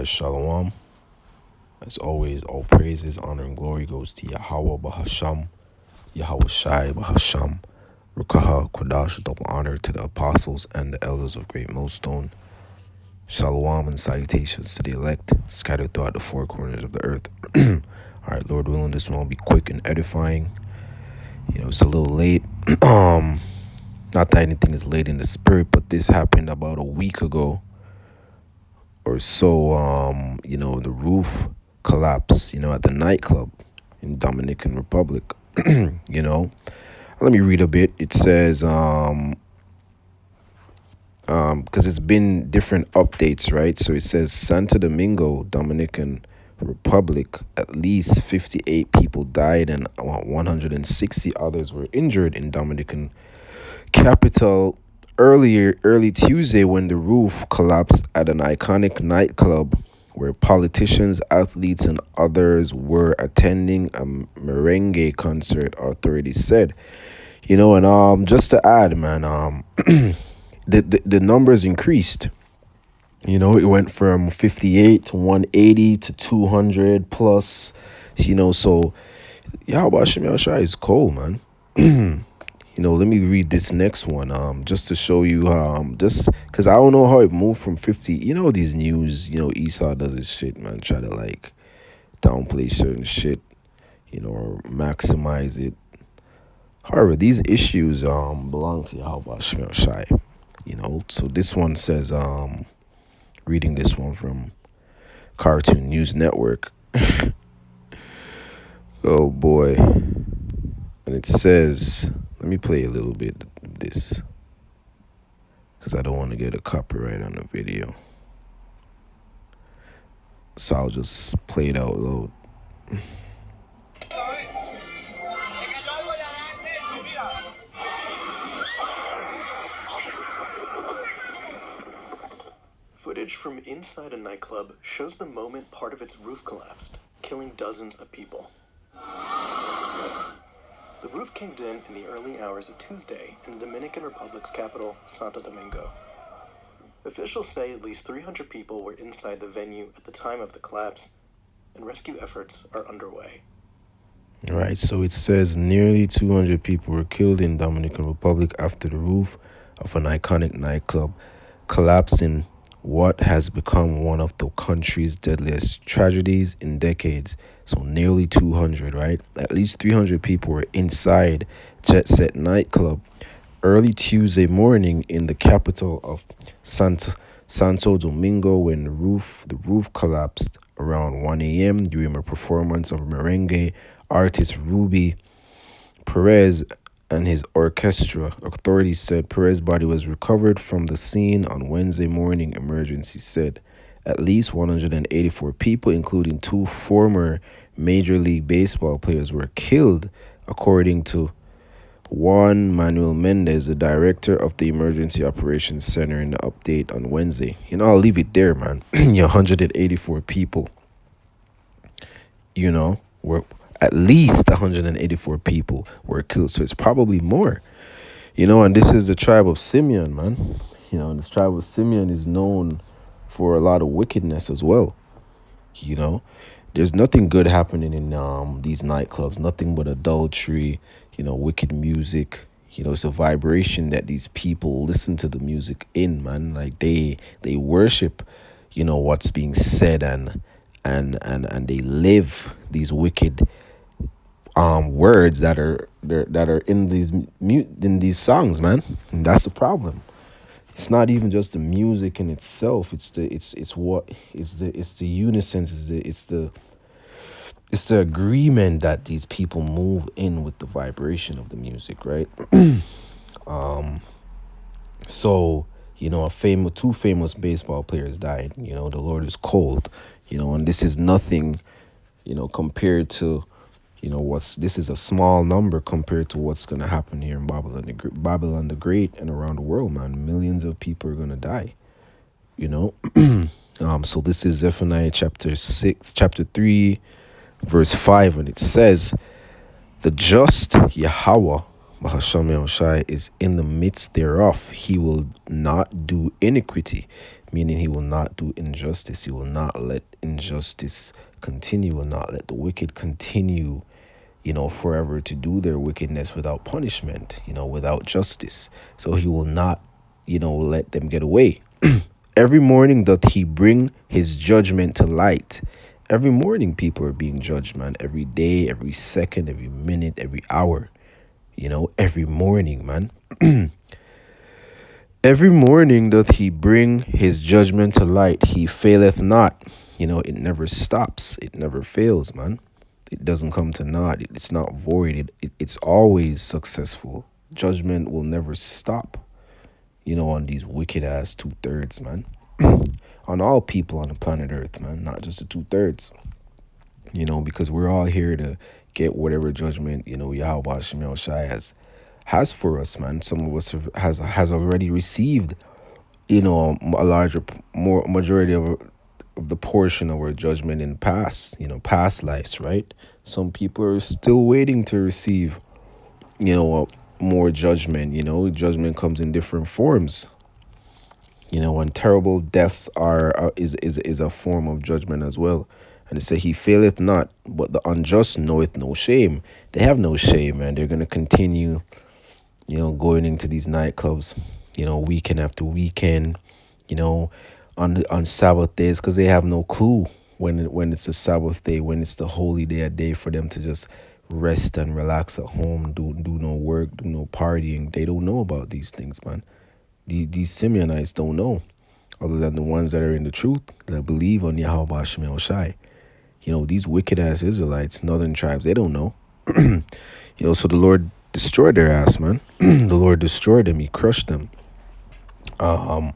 Shalom. As always, all praises, honor, and glory goes to Yahawah Bahasham, Yahweh Shai Bahasham, Rukaha Kodash, double honor to the apostles and the elders of Great Millstone. Shalom and salutations to the elect scattered throughout the four corners of the earth. All right, Lord willing, this one will be quick and edifying. It's a little late. Not that anything is late in the spirit, but this happened about a week ago or so. The roof collapsed, at the nightclub in Dominican Republic. Let me read a bit. It says, because it's been different updates, right? So it says Santo Domingo, Dominican Republic, at least 58 people died and 160 others were injured in Dominican capital early Tuesday when the roof collapsed at an iconic nightclub where politicians, athletes, and others were attending a merengue concert, authorities said. And just to add, man, the numbers increased. It went from 58 to 180 to 200 plus. So Yahweh Shem Shai is cold, man. Let me read this next one, just to show you, just because I don't know how it moved from 50. These news, Esau does his shit, man, try to like downplay certain shit, or maximize it. However, these issues belong to Yahweh Shemel Shai, so this one says, reading this one from Cartoon News Network. Oh boy. And it says, let me play a little bit of this because I don't want to get a copyright on the video. So I'll just play it out loud. Footage from inside a nightclub shows the moment part of its roof collapsed, killing dozens of people. The roof caved in the early hours of Tuesday in the Dominican Republic's capital, Santo Domingo. Officials say at least 300 people were inside the venue at the time of the collapse, and rescue efforts are underway. All right, so it says nearly 200 people were killed in Dominican Republic after the roof of an iconic nightclub collapsed in what has become one of the country's deadliest tragedies in decades. So nearly 200, right? At least 300 people were inside Jet Set nightclub early Tuesday morning in the capital of Santo Domingo when the roof collapsed around 1 a.m. during a performance of merengue artist Ruby Perez and his orchestra. Authorities said Perez's body was recovered from the scene on Wednesday morning, emergency said. At least 184 people, including two former Major League Baseball players, were killed, according to Juan Manuel Mendez, the director of the Emergency Operations Center, in the update on Wednesday. I'll leave it there, man. 184 people, were at least 184 people were killed. So it's probably more, and this is the tribe of Simeon, man. And this tribe of Simeon is known for a lot of wickedness as well. There's nothing good happening in these nightclubs, nothing but adultery, wicked music. It's a vibration that these people listen to the music in, man. Like they worship, what's being said and they live these wicked words that are in these songs, man. And that's the problem. It's not even just the music in itself. It's the unison. It's the agreement that these people move in with the vibration of the music, right? So two famous baseball players died. The Lord is cold. And this is nothing, compared to, this is a small number compared to what's going to happen here in Babylon the Great and around the world, man. Millions of people are going to die, So this is Zephaniah chapter 3, verse 5, and it says, the just Yahawah Bahasham Yahushai is in the midst thereof. He will not do iniquity. meaning he will not do injustice. He will not let injustice continue, will not let the wicked continue, forever to do their wickedness without punishment, without justice. So he will not, let them get away. Every morning doth he bring his judgment to light. Every morning people are being judged, man. Every day, every second, every minute, every hour. Every morning, man. Every morning doth he bring his judgment to light. He faileth not. It never stops. It never fails, man. It doesn't come to naught. It's not void. It's always successful. Judgment will never stop, on these wicked ass 2/3, man. On all people on the planet Earth, man, not just the 2/3. Because we're all here to get whatever judgment, Yahweh Shemel Shai has for us, man. Some of us has already received, a larger, more majority of the portion of our judgment in past lives, right? Some people are still waiting to receive, more judgment. Judgment comes in different forms. And terrible deaths is a form of judgment as well. And it say he faileth not, but the unjust knoweth no shame. They have no shame, man. They're gonna continue, going into these nightclubs, weekend after weekend, you know, on Sabbath days, because they have no clue when it's a Sabbath day, when it's the holy day, a day for them to just rest and relax at home, do no work, do no partying. They don't know about these things, man. These Simeonites don't know, other than the ones that are in the truth, that believe on Yahweh Shemel Shai. These wicked ass Israelites, northern tribes, they don't know. So the Lord destroyed their ass, man. The Lord destroyed them. He crushed them. Um,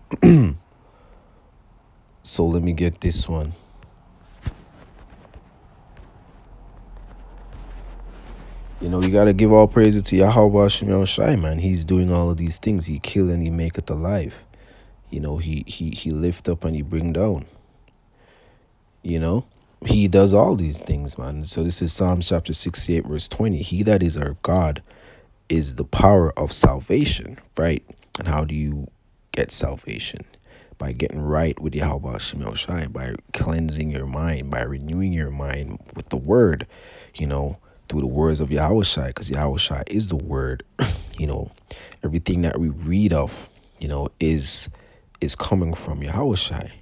so let me get this one. You gotta give all praises to Yahweh Shemel Shai, man. He's doing all of these things. He kill and he maketh alive. He lift up and he bring down. He does all these things, man. So this is Psalms chapter 68, verse 20. He that is our God is the power of salvation, right? And how do you get salvation? By getting right with Yahweh Shemel Shai, by cleansing your mind, by renewing your mind with the word, through the words of Yahweh Shai, because Yahweh Shai is the word. Everything that we read of, is coming from Yahweh Shai.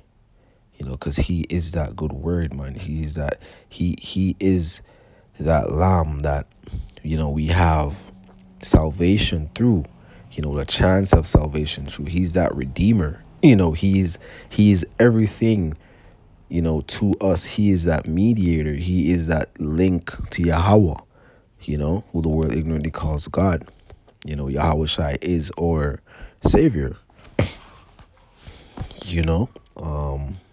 Because he is that good word, man. He is that lamb that, we have salvation through, the chance of salvation through. He's that redeemer. He is everything, to us. He is that mediator. He is that link to Yahweh, who the world ignorantly calls God. Yahweh Shai is our savior,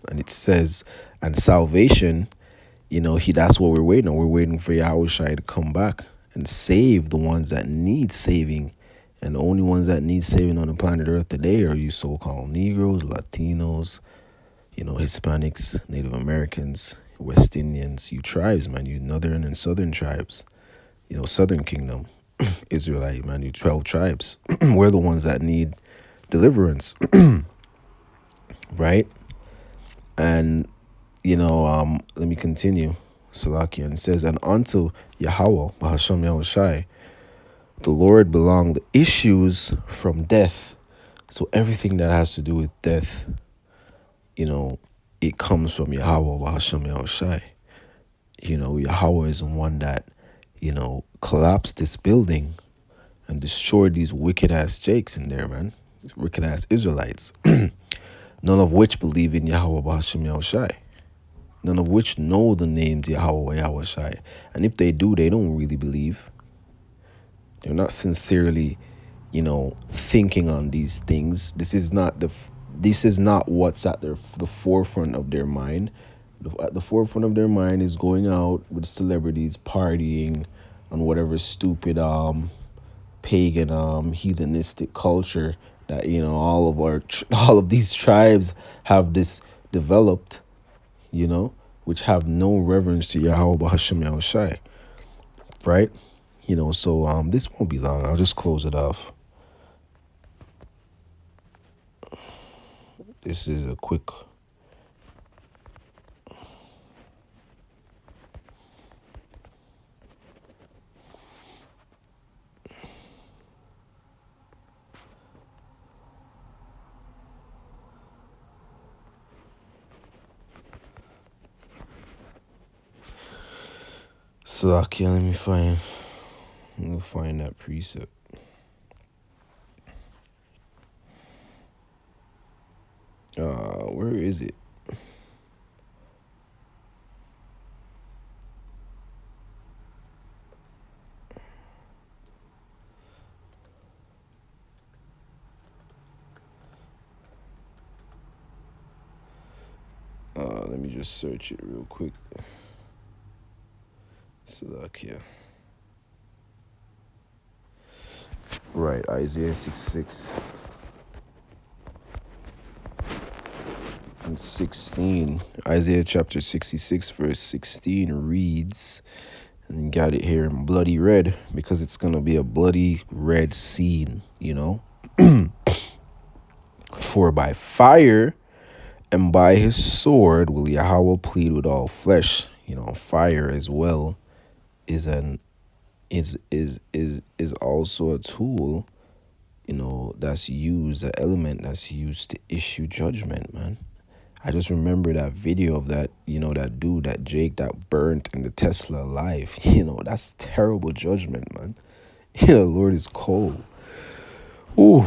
and it says, and salvation, that's what we're waiting on. We're waiting for Yahweh Shai to come back and save the ones that need saving. And the only ones that need saving on the planet Earth today are you so-called Negroes, Latinos, Hispanics, Native Americans, West Indians, you tribes, man, you northern and southern tribes, Southern Kingdom, Israelite, man, you 12 tribes. We're the ones that need deliverance, right? And let me continue. Salakian, it says, and unto Yahweh, Bahasham Yahushai, the Lord belong the issues from death. So everything that has to do with death, it comes from Yahweh, Bahasham Yahushai. Yahweh is the one that, collapsed this building and destroyed these wicked ass Jakes in there, man. These wicked ass Israelites. None of which believe in Yahweh, Bahasham Yahushai. None of which know the names Yahweh, Yahweh Shai. And if they do, they don't really believe. They're not sincerely, thinking on these things. This is not what's at the forefront of their mind. At the forefront of their mind is going out with celebrities, partying on whatever stupid pagan heathenistic culture that all of these tribes have this developed, which have no reverence to Yahweh Bahasham Yahushai, right? So this won't be long. I'll just close it off. This is a quick. So okay, let me find. Let me find that precept. Where is it? Let me just search it real quick. Slovakia. Right, Isaiah 66 and 16. Isaiah chapter 66, verse 16 reads, and got it here in bloody red because it's going to be a bloody red scene, you know? For by fire and by his sword will Yahweh plead with all flesh. You know, fire as well is an is also a tool, you know, that's used, an element that's used to issue judgment, man. I just remember that video of that, you know, that dude, that Jake, that burnt in the Tesla alive. You know, that's terrible judgment, man. You know, Lord is cold. Ooh,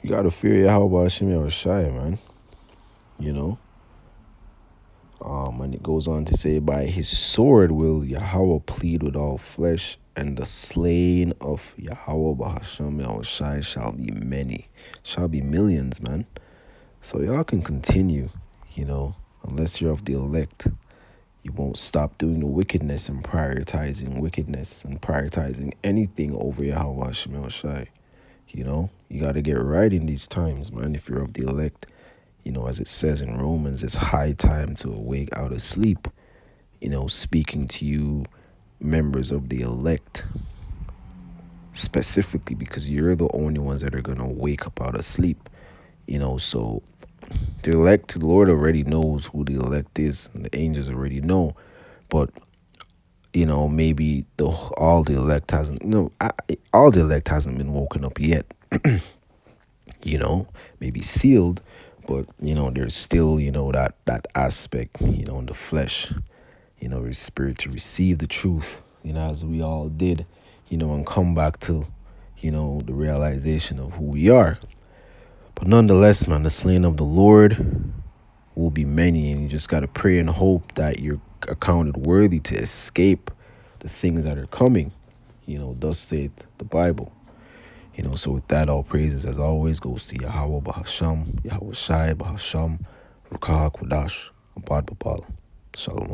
you gotta fear Yahweh Hashem Yahushai, man. You know. And it goes on to say, by his sword will Yahweh plead with all flesh, and the slain of Yahweh Hashem Yahushai shall be many, shall be millions, man. So y'all can continue, you know, unless you're of the elect. You won't stop doing the wickedness and prioritizing anything over Yahweh Shemel Shai. You know, you got to get right in these times, man. If you're of the elect, you know, as it says in Romans, it's high time to awake out of sleep. You know, speaking to you, members of the elect, specifically because you're the only ones that are going to wake up out of sleep. You know, so the elect, the Lord already knows who the elect is, and the angels already know. But you know, maybe all the elect hasn't, all the elect hasn't been woken up yet. You know, maybe sealed, but you know, there's still, you know, that aspect, you know, in the flesh, you know, your spirit to receive the truth, you know, as we all did, you know, and come back to, you know, the realization of who we are. But nonetheless, man, the slain of the Lord will be many, and you just got to pray and hope that you're accounted worthy to escape the things that are coming. You know, thus saith the Bible. You know, so with that, all praises as always goes to Yahweh Bahasham, Yahweh Shai Bahasham, Rukah Kudash, Abad Babal. Shalom.